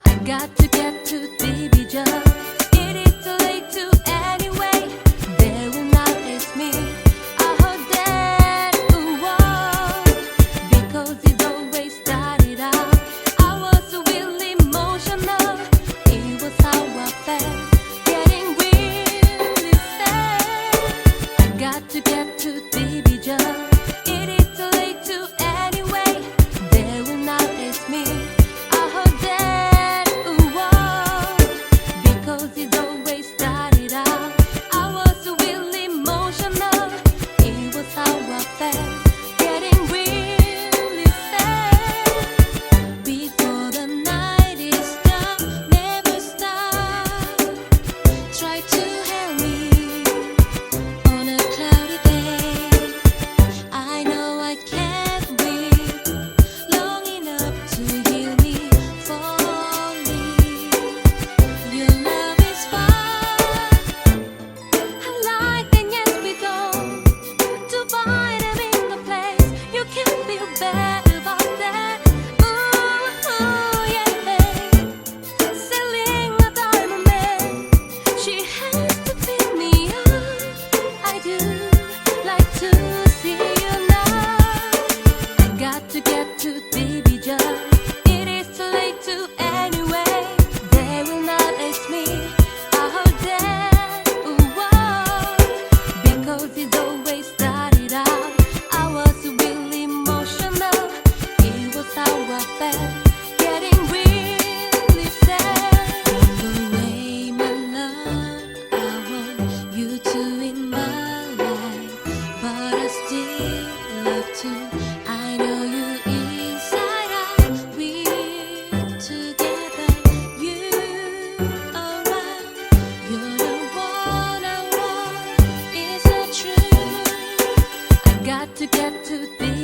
I got to get to division. It is too late to anyway. They will not ask me. I heard that because it always started out. I was really emotional. It was how I felt, getting really sad. I got to get to division. It is too late to anyway. They will not ask me. I heard that because it always started out. I was really emotional. It was how I felt, getting really sad. Before the night is done, never stop. Try to help me on a cloudy day. I know I can't wait long enough to heal me falling. Your love is fine. I like and yes we don't. To find him in the place. You can feel bad about that. Ooh, yeah. Selling a diamond man. She has to fill me up. I do like to see you now. I got to get to division. It is too late to anyway. They will not ask me. I heard that because it always started out. I was really emotional. It was how I felt, getting really sad. The way my love, I want you to in my life, but I still love to. I know you inside out. We're together, you around. You're the one I want. Is that true? I got to get to this.